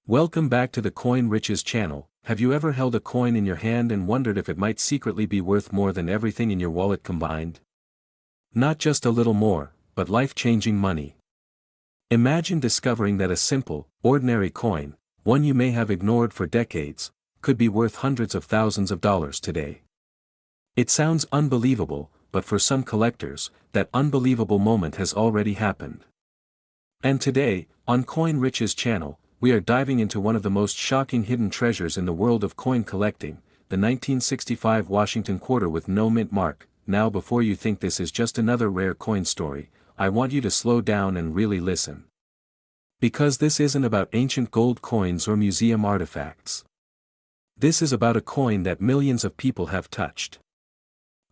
Welcome back to the Coin Riches channel. Have you ever held a coin in your hand and wondered if it might secretly be worth more than everything in your wallet combined? Not just a little more, but life-changing money. Imagine discovering that a simple, ordinary coin, one you may have ignored for decades, could be worth hundreds of thousands of dollars today. It sounds unbelievable, but for some collectors, that unbelievable moment has already happened. And today, on Coin Riches channel, we are diving into one of the most shocking hidden treasures in the world of coin collecting, the 1965 Washington quarter with no mint mark. Now before you think this is just another rare coin story, I want you to slow down and really listen. Because this isn't about ancient gold coins or museum artifacts. This is about a coin that millions of people have touched.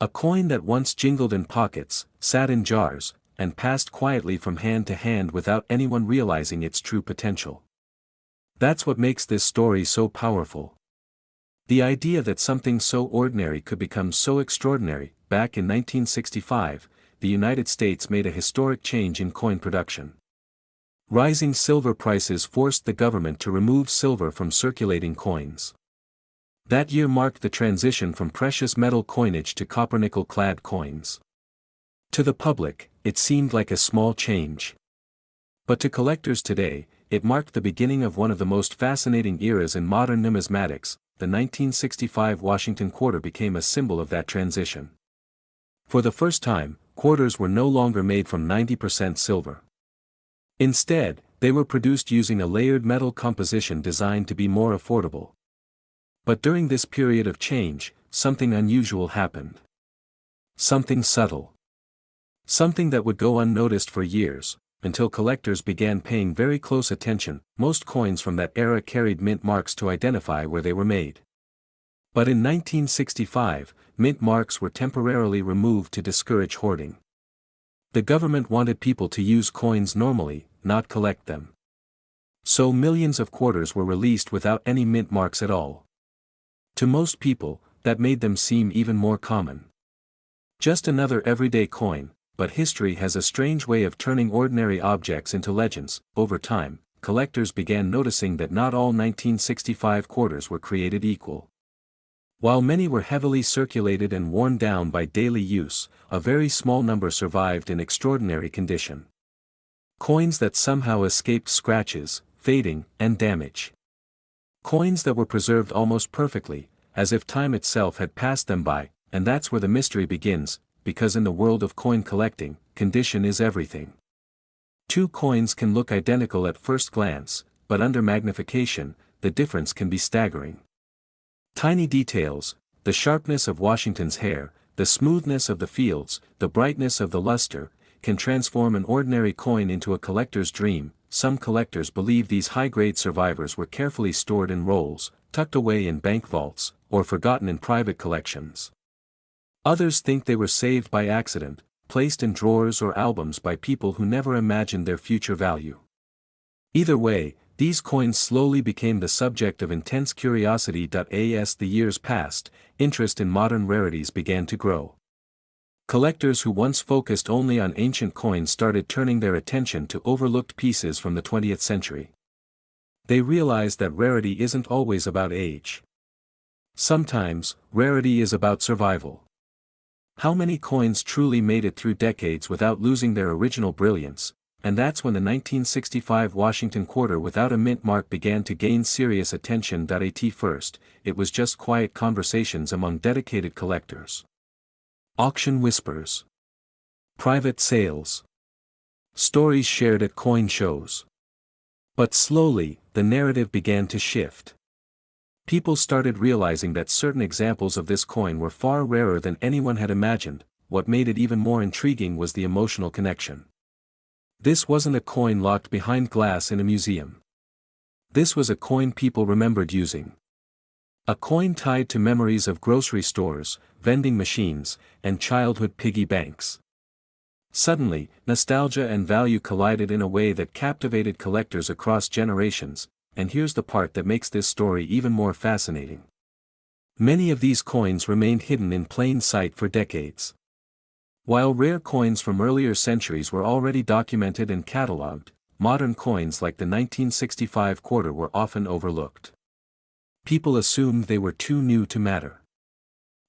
A coin that once jingled in pockets, sat in jars, and passed quietly from hand to hand without anyone realizing its true potential. That's what makes this story so powerful. The idea that something so ordinary could become so extraordinary. Back in 1965, the United States made a historic change in coin production. Rising silver prices forced the government to remove silver from circulating coins. That year marked the transition from precious metal coinage to copper-nickel-clad coins. To the public, it seemed like a small change. But to collectors today, it marked the beginning of one of the most fascinating eras in modern numismatics. The 1965 Washington quarter became a symbol of that transition. For the first time, quarters were no longer made from 90% silver. Instead, they were produced using a layered metal composition designed to be more affordable. But during this period of change, something unusual happened. Something subtle. Something that would go unnoticed for years, until collectors began paying very close attention. Most coins from that era carried mint marks to identify where they were made. But in 1965, mint marks were temporarily removed to discourage hoarding. The government wanted people to use coins normally, not collect them. So millions of quarters were released without any mint marks at all. To most people, that made them seem even more common. Just another everyday coin. But history has a strange way of turning ordinary objects into legends. Over time, collectors began noticing that not all 1965 quarters were created equal. While many were heavily circulated and worn down by daily use, a very small number survived in extraordinary condition. Coins that somehow escaped scratches, fading, and damage. Coins that were preserved almost perfectly, as if time itself had passed them by. And that's where the mystery begins. Because in the world of coin collecting, condition is everything. Two coins can look identical at first glance, but under magnification, the difference can be staggering. Tiny details, the sharpness of Washington's hair, the smoothness of the fields, the brightness of the luster, can transform an ordinary coin into a collector's dream. Some collectors believe these high-grade survivors were carefully stored in rolls, tucked away in bank vaults, or forgotten in private collections. Others think they were saved by accident, placed in drawers or albums by people who never imagined their future value. Either way, these coins slowly became the subject of intense curiosity. As the years passed, interest in modern rarities began to grow. Collectors who once focused only on ancient coins started turning their attention to overlooked pieces from the 20th century. They realized that rarity isn't always about age. Sometimes, rarity is about survival. How many coins truly made it through decades without losing their original brilliance? And that's when the 1965 Washington quarter without a mint mark began to gain serious attention. At first, it was just quiet conversations among dedicated collectors. Auction whispers. Private sales. Stories shared at coin shows. But slowly, the narrative began to shift. People started realizing that certain examples of this coin were far rarer than anyone had imagined. What made it even more intriguing was the emotional connection. This wasn't a coin locked behind glass in a museum. This was a coin people remembered using. A coin tied to memories of grocery stores, vending machines, and childhood piggy banks. Suddenly, nostalgia and value collided in a way that captivated collectors across generations. And here's the part that makes this story even more fascinating. Many of these coins remained hidden in plain sight for decades. While rare coins from earlier centuries were already documented and catalogued, modern coins like the 1965 quarter were often overlooked. People assumed they were too new to matter,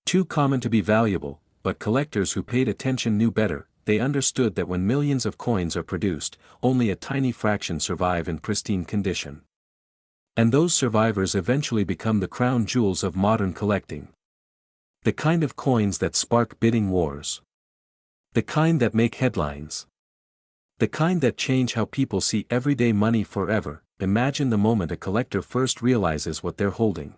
too common to be valuable, but collectors who paid attention knew better. They understood that when millions of coins are produced, only a tiny fraction survive in pristine condition. And those survivors eventually become the crown jewels of modern collecting. The kind of coins that spark bidding wars. The kind that make headlines. The kind that change how people see everyday money forever. Imagine the moment a collector first realizes what they're holding.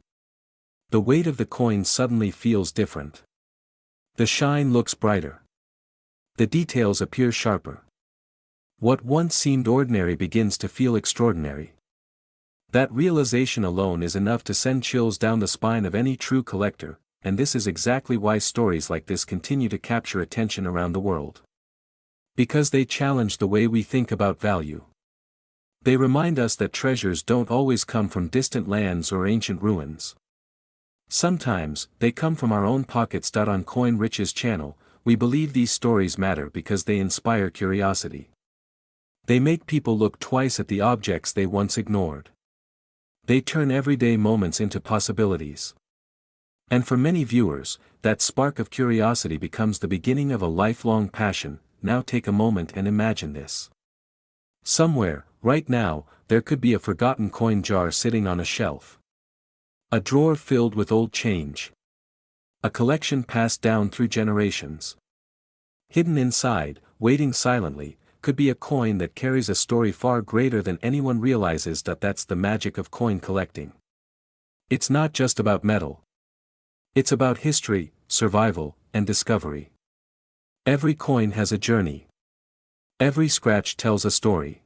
The weight of the coin suddenly feels different. The shine looks brighter. The details appear sharper. What once seemed ordinary begins to feel extraordinary. That realization alone is enough to send chills down the spine of any true collector, and this is exactly why stories like this continue to capture attention around the world. Because they challenge the way we think about value. They remind us that treasures don't always come from distant lands or ancient ruins. Sometimes, they come from our own pockets. On Coin Rich's channel, we believe these stories matter because they inspire curiosity. They make people look twice at the objects they once ignored. They turn everyday moments into possibilities. And for many viewers, that spark of curiosity becomes the beginning of a lifelong passion. Now take a moment and imagine this. Somewhere, right now, there could be a forgotten coin jar sitting on a shelf. A drawer filled with old change. A collection passed down through generations. Hidden inside, waiting silently, could be a coin that carries a story far greater than anyone realizes. That's the magic of coin collecting. It's not just about metal. It's about history, survival, and discovery. Every coin has a journey. Every scratch tells a story.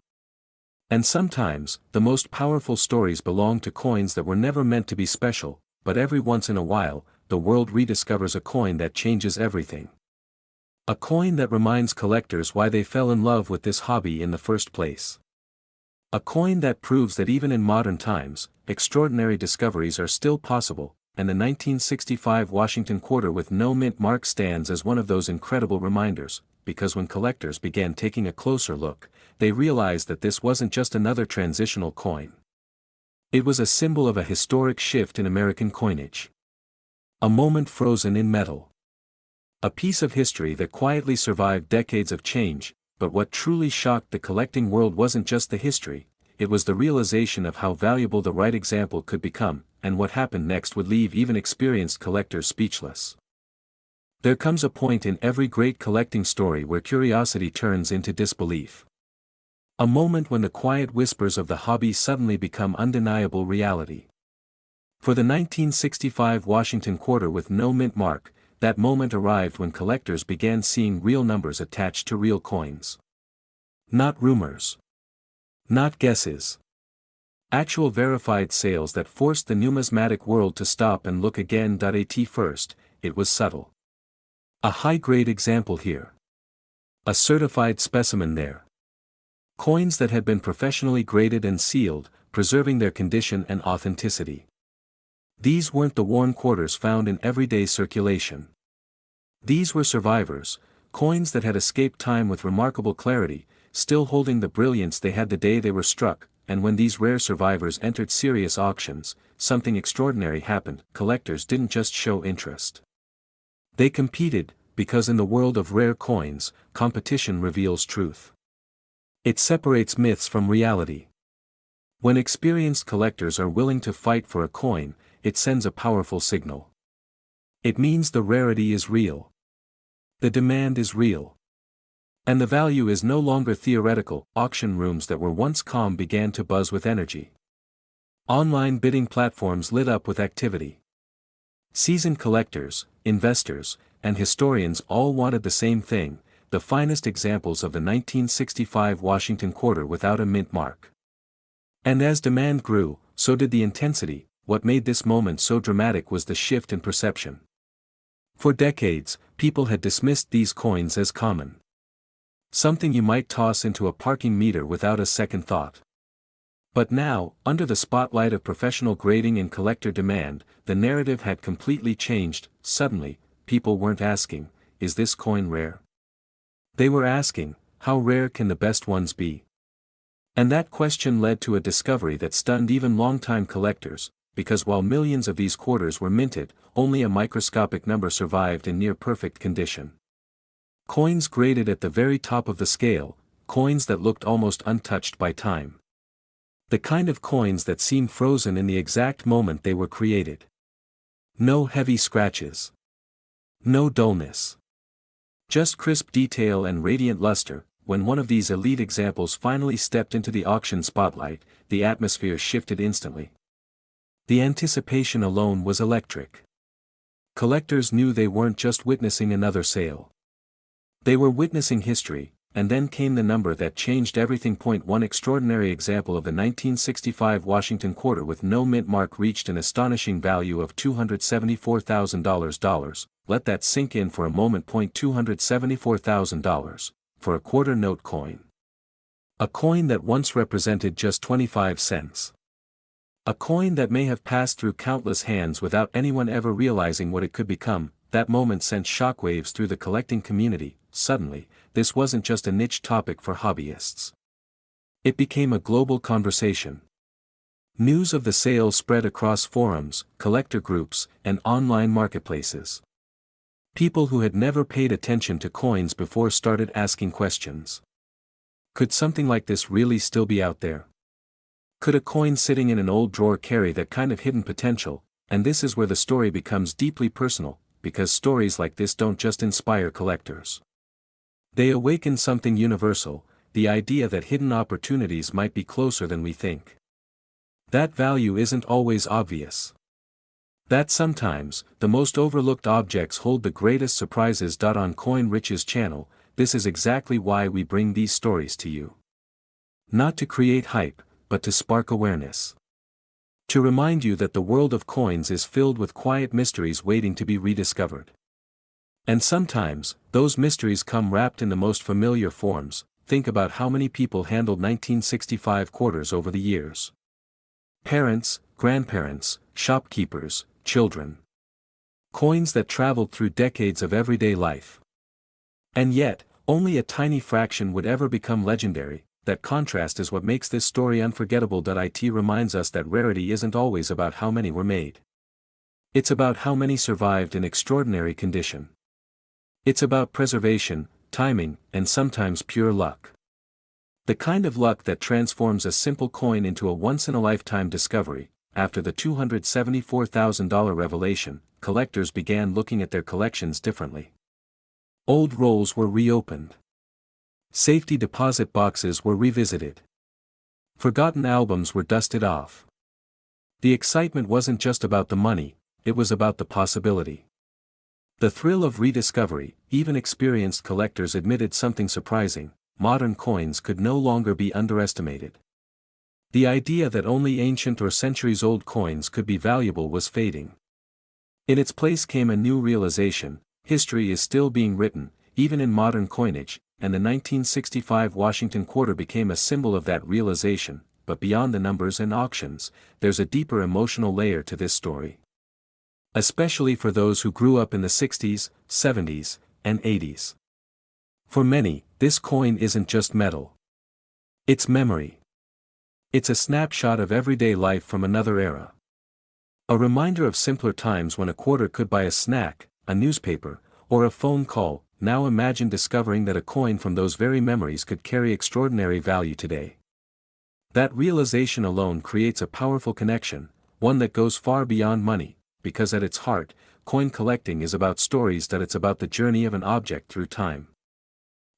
And sometimes, the most powerful stories belong to coins that were never meant to be special, but every once in a while, the world rediscovers a coin that changes everything. A coin that reminds collectors why they fell in love with this hobby in the first place. A coin that proves that even in modern times, extraordinary discoveries are still possible, and the 1965 Washington quarter with no mint mark stands as one of those incredible reminders, because when collectors began taking a closer look, they realized that this wasn't just another transitional coin. It was a symbol of a historic shift in American coinage. A moment frozen in metal. A piece of history that quietly survived decades of change, but what truly shocked the collecting world wasn't just the history, it was the realization of how valuable the right example could become, and what happened next would leave even experienced collectors speechless. There comes a point in every great collecting story where curiosity turns into disbelief. A moment when the quiet whispers of the hobby suddenly become undeniable reality. For the 1965 Washington quarter with no mint mark, that moment arrived when collectors began seeing real numbers attached to real coins. Not rumors. Not guesses. Actual verified sales that forced the numismatic world to stop and look again. At first, it was subtle. A high-grade example here. A certified specimen there. Coins that had been professionally graded and sealed, preserving their condition and authenticity. These weren't the worn quarters found in everyday circulation. These were survivors, coins that had escaped time with remarkable clarity, still holding the brilliance they had the day they were struck, and when these rare survivors entered serious auctions, something extraordinary happened. Collectors didn't just show interest. They competed, because in the world of rare coins, competition reveals truth. It separates myths from reality. When experienced collectors are willing to fight for a coin, it sends a powerful signal. It means the rarity is real. The demand is real. And the value is no longer theoretical. Auction rooms that were once calm began to buzz with energy. Online bidding platforms lit up with activity. Seasoned collectors, investors, and historians all wanted the same thing, the finest examples of the 1965 Washington quarter without a mint mark. And as demand grew, so did the intensity. What made this moment so dramatic was the shift in perception. For decades, people had dismissed these coins as common. Something you might toss into a parking meter without a second thought. But now, under the spotlight of professional grading and collector demand, the narrative had completely changed. Suddenly, people weren't asking, "Is this coin rare?" They were asking, "How rare can the best ones be?" And that question led to a discovery that stunned even longtime collectors, because while millions of these quarters were minted, only a microscopic number survived in near-perfect condition. Coins graded at the very top of the scale, coins that looked almost untouched by time. The kind of coins that seemed frozen in the exact moment they were created. No heavy scratches. No dullness. Just crisp detail and radiant luster. When one of these elite examples finally stepped into the auction spotlight, the atmosphere shifted instantly. The anticipation alone was electric. Collectors knew they weren't just witnessing another sale. They were witnessing history, and then came the number that changed everything. One extraordinary example of the 1965 Washington quarter with no mint mark reached an astonishing value of $274,000. Let that sink in for a moment. $274,000 for a quarter note coin. A coin that once represented just 25 cents. A coin that may have passed through countless hands without anyone ever realizing what it could become. That moment sent shockwaves through the collecting community. Suddenly, this wasn't just a niche topic for hobbyists. It became a global conversation. News of the sale spread across forums, collector groups, and online marketplaces. People who had never paid attention to coins before started asking questions. Could something like this really still be out there? Could a coin sitting in an old drawer carry that kind of hidden potential? And this is where the story becomes deeply personal, because stories like this don't just inspire collectors. They awaken something universal, the idea that hidden opportunities might be closer than we think. That value isn't always obvious. That sometimes, the most overlooked objects hold the greatest surprises. On Coin Rich's channel, this is exactly why we bring these stories to you. Not to create hype, but to spark awareness. To remind you that the world of coins is filled with quiet mysteries waiting to be rediscovered. And sometimes, those mysteries come wrapped in the most familiar forms. Think about how many people handled 1965 quarters over the years. Parents, grandparents, shopkeepers, children. Coins that traveled through decades of everyday life. And yet, only a tiny fraction would ever become legendary. That contrast is what makes this story unforgettable. It reminds us that rarity isn't always about how many were made. It's about how many survived in extraordinary condition. It's about preservation, timing, and sometimes pure luck. The kind of luck that transforms a simple coin into a once-in-a-lifetime discovery. After the $274,000 revelation, collectors began looking at their collections differently. Old rolls were reopened. Safety deposit boxes were revisited. Forgotten albums were dusted off. The excitement wasn't just about the money, it was about the possibility. The thrill of rediscovery. Even experienced collectors admitted something surprising: modern coins could no longer be underestimated. The idea that only ancient or centuries-old coins could be valuable was fading. In its place came a new realization: history is still being written, even in modern coinage, and the 1965 Washington quarter became a symbol of that realization. But beyond the numbers and auctions, there's a deeper emotional layer to this story. Especially for those who grew up in the 60s, 70s, and 80s. For many, this coin isn't just metal. It's memory. It's a snapshot of everyday life from another era. A reminder of simpler times when a quarter could buy a snack, a newspaper, or a phone call. Now imagine discovering that a coin from those very memories could carry extraordinary value today. That realization alone creates a powerful connection, one that goes far beyond money, because at its heart, coin collecting is about stories. It's about the journey of an object through time.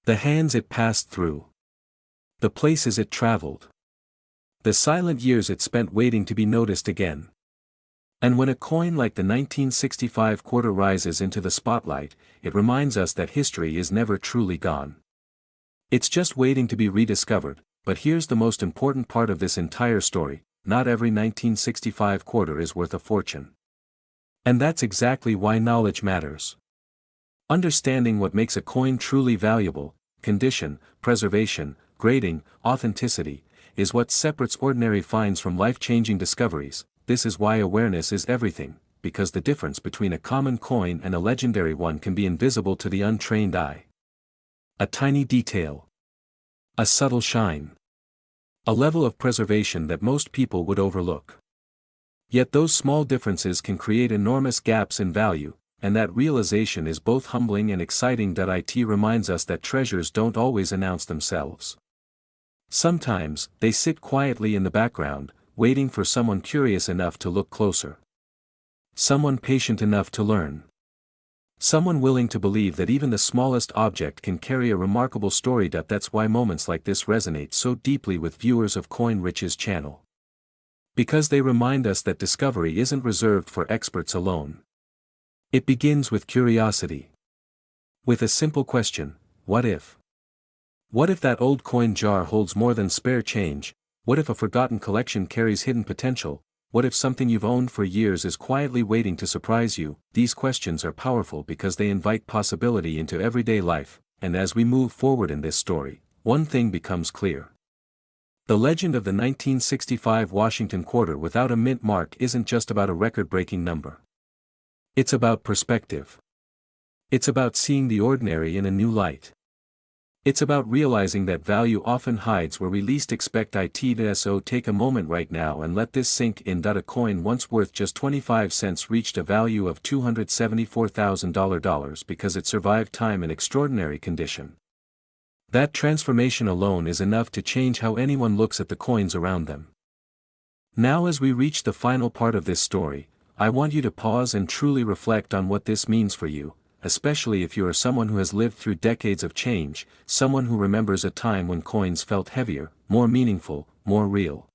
The hands it passed through. The places it traveled. The silent years it spent waiting to be noticed again. And when a coin like the 1965 quarter rises into the spotlight, it reminds us that history is never truly gone. It's just waiting to be rediscovered. But here's the most important part of this entire story: not every 1965 quarter is worth a fortune. And that's exactly why knowledge matters. Understanding what makes a coin truly valuable, condition, preservation, grading, authenticity, is what separates ordinary finds from life-changing discoveries. This is why awareness is everything, because the difference between a common coin and a legendary one can be invisible to the untrained eye. A tiny detail. A subtle shine. A level of preservation that most people would overlook. Yet those small differences can create enormous gaps in value, and that realization is both humbling and exciting. It reminds us that treasures don't always announce themselves. Sometimes, they sit quietly in the background, waiting for someone curious enough to look closer. Someone patient enough to learn. Someone willing to believe that even the smallest object can carry a remarkable story. That's why moments like this resonate so deeply with viewers of Coin Rich's channel. Because they remind us that discovery isn't reserved for experts alone. It begins with curiosity. With a simple question, what if? What if that old coin jar holds more than spare change? What if a forgotten collection carries hidden potential? What if something you've owned for years is quietly waiting to surprise you? These questions are powerful because they invite possibility into everyday life, and as we move forward in this story, one thing becomes clear. The legend of the 1965 Washington quarter without a mint mark isn't just about a record-breaking number. It's about perspective. It's about seeing the ordinary in a new light. It's about realizing that value often hides where we least expect it. So take a moment right now and let this sink in. A coin once worth just 25 cents reached a value of $274,000 because it survived time in extraordinary condition. That transformation alone is enough to change how anyone looks at the coins around them. Now as we reach the final part of this story, I want you to pause and truly reflect on what this means for you, especially if you are someone who has lived through decades of change, someone who remembers a time when coins felt heavier, more meaningful, more real.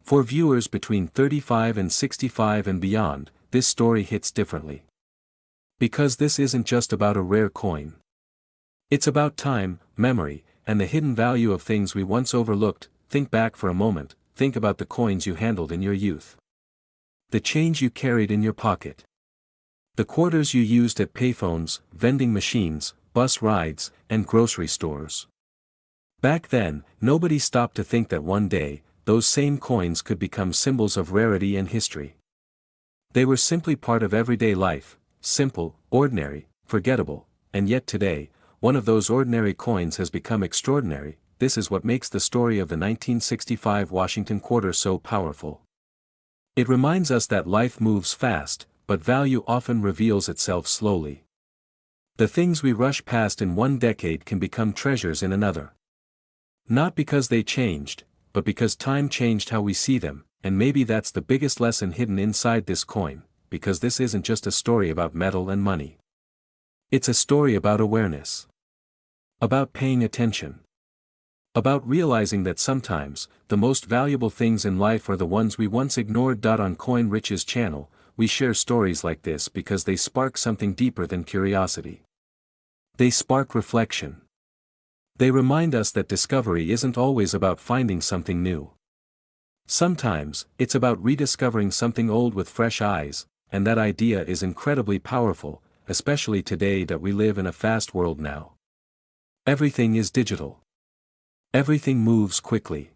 For viewers between 35 and 65 and beyond, this story hits differently. Because this isn't just about a rare coin. It's about time, memory, and the hidden value of things we once overlooked. Think back for a moment, think about the coins you handled in your youth. The change you carried in your pocket. The quarters you used at payphones, vending machines, bus rides, and grocery stores. Back then, nobody stopped to think that one day, those same coins could become symbols of rarity and history. They were simply part of everyday life, simple, ordinary, forgettable, and yet today, one of those ordinary coins has become extraordinary. This is what makes the story of the 1965 Washington quarter so powerful. It reminds us that life moves fast, but value often reveals itself slowly. The things we rush past in one decade can become treasures in another. Not because they changed, but because time changed how we see them, and maybe that's the biggest lesson hidden inside this coin, because this isn't just a story about metal and money. It's a story about awareness. About paying attention. About realizing that sometimes, the most valuable things in life are the ones we once ignored. On Coin Rich's channel, we share stories like this because they spark something deeper than curiosity. They spark reflection. They remind us that discovery isn't always about finding something new. Sometimes, it's about rediscovering something old with fresh eyes, and that idea is incredibly powerful, especially today that we live in a fast world now. Everything is digital. Everything moves quickly.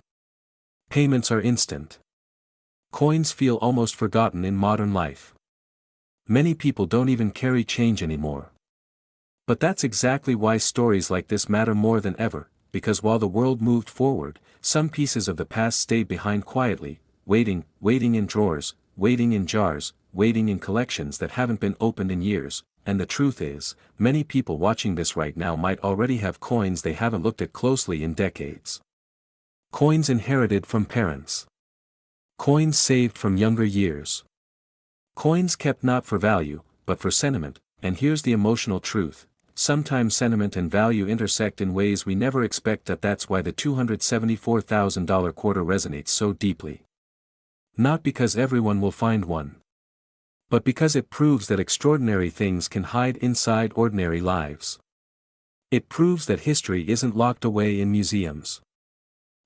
Payments are instant. Coins feel almost forgotten in modern life. Many people don't even carry change anymore. But that's exactly why stories like this matter more than ever, because while the world moved forward, some pieces of the past stayed behind quietly, waiting in drawers, waiting in jars, waiting in collections that haven't been opened in years. And the truth is, many people watching this right now might already have coins they haven't looked at closely in decades. Coins inherited from parents. Coins saved from younger years. Coins kept not for value, but for sentiment. And here's the emotional truth. Sometimes sentiment and value intersect in ways we never expect. That's why the $274,000 quarter resonates so deeply. Not because everyone will find one, but because it proves that extraordinary things can hide inside ordinary lives. It proves that history isn't locked away in museums.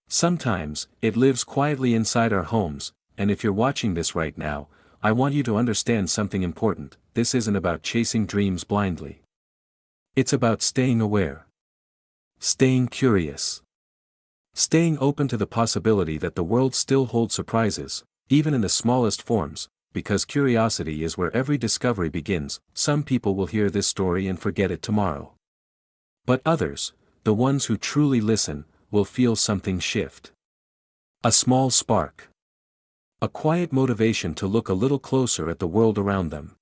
Sometimes, it lives quietly inside our homes, and if you're watching this right now, I want you to understand something important. This isn't about chasing dreams blindly. It's about staying aware. Staying curious. Staying open to the possibility that the world still holds surprises, even in the smallest forms, because curiosity is where every discovery begins. Some people will hear this story and forget it tomorrow. But others, the ones who truly listen, will feel something shift. A small spark. A quiet motivation to look a little closer at the world around them.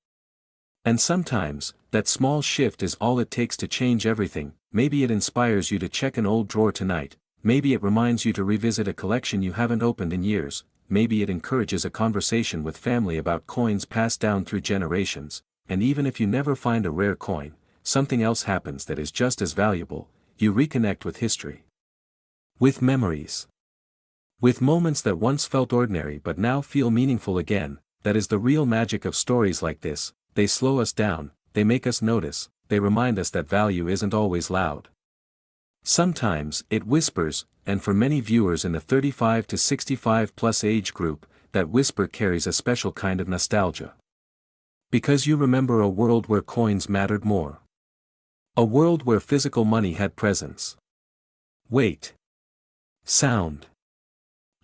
And sometimes, that small shift is all it takes to change everything. Maybe it inspires you to check an old drawer tonight, maybe it reminds you to revisit a collection you haven't opened in years, maybe it encourages a conversation with family about coins passed down through generations, and even if you never find a rare coin, something else happens that is just as valuable, you reconnect with history. With memories. With moments that once felt ordinary but now feel meaningful again. That is the real magic of stories like this. They slow us down, they make us notice, they remind us that value isn't always loud. Sometimes, it whispers, and for many viewers in the 35 to 65 plus age group, that whisper carries a special kind of nostalgia. Because you remember a world where coins mattered more. A world where physical money had presence. Weight. Sound.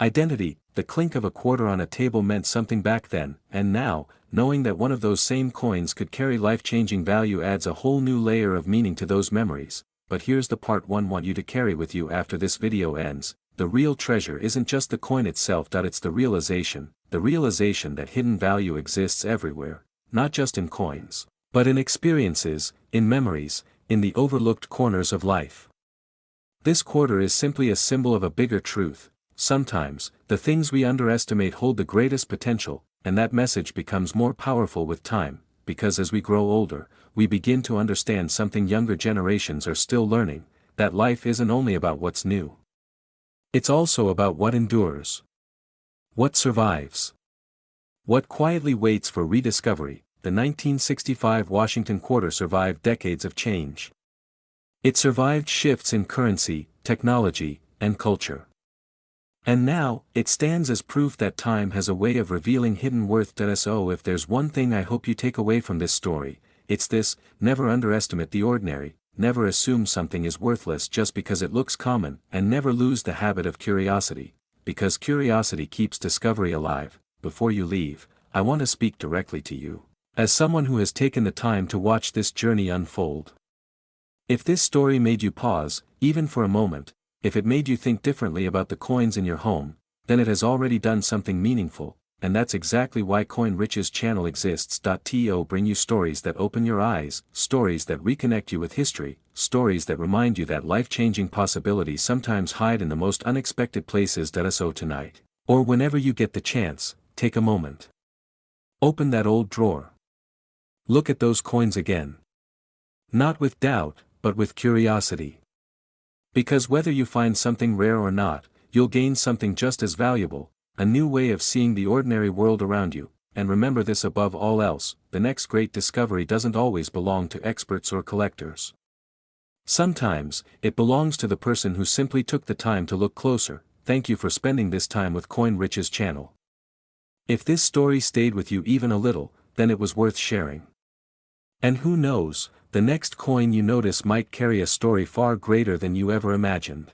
Identity. The clink of a quarter on a table meant something back then, and now, knowing that one of those same coins could carry life-changing value adds a whole new layer of meaning to those memories. But here's the part one want you to carry with you after this video ends. The real treasure isn't just the coin itself. It's the realization that hidden value exists everywhere, not just in coins, but in experiences, in memories, in the overlooked corners of life. This quarter is simply a symbol of a bigger truth. Sometimes, the things we underestimate hold the greatest potential, and that message becomes more powerful with time, because as we grow older, we begin to understand something younger generations are still learning, that life isn't only about what's new. It's also about what endures. What survives. What quietly waits for rediscovery. The 1965 Washington quarter survived decades of change. It survived shifts in currency, technology, and culture. And now, it stands as proof that time has a way of revealing hidden worth. So if there's one thing I hope you take away from this story, it's this: never underestimate the ordinary, never assume something is worthless just because it looks common, and never lose the habit of curiosity, because curiosity keeps discovery alive. Before you leave, I want to speak directly to you, as someone who has taken the time to watch this journey unfold. If this story made you pause, even for a moment, if it made you think differently about the coins in your home, then it has already done something meaningful, and that's exactly why Coin Rich's channel exists. To bring you stories that open your eyes, stories that reconnect you with history, stories that remind you that life-changing possibilities sometimes hide in the most unexpected places. So tonight, or whenever you get the chance, take a moment. Open that old drawer. Look at those coins again. Not with doubt, but with curiosity. Because whether you find something rare or not, you'll gain something just as valuable, a new way of seeing the ordinary world around you. And remember this above all else: the next great discovery doesn't always belong to experts or collectors. Sometimes, it belongs to the person who simply took the time to look closer. Thank you for spending this time with Coin Rich's channel. If this story stayed with you even a little, then it was worth sharing. And who knows, the next coin you notice might carry a story far greater than you ever imagined.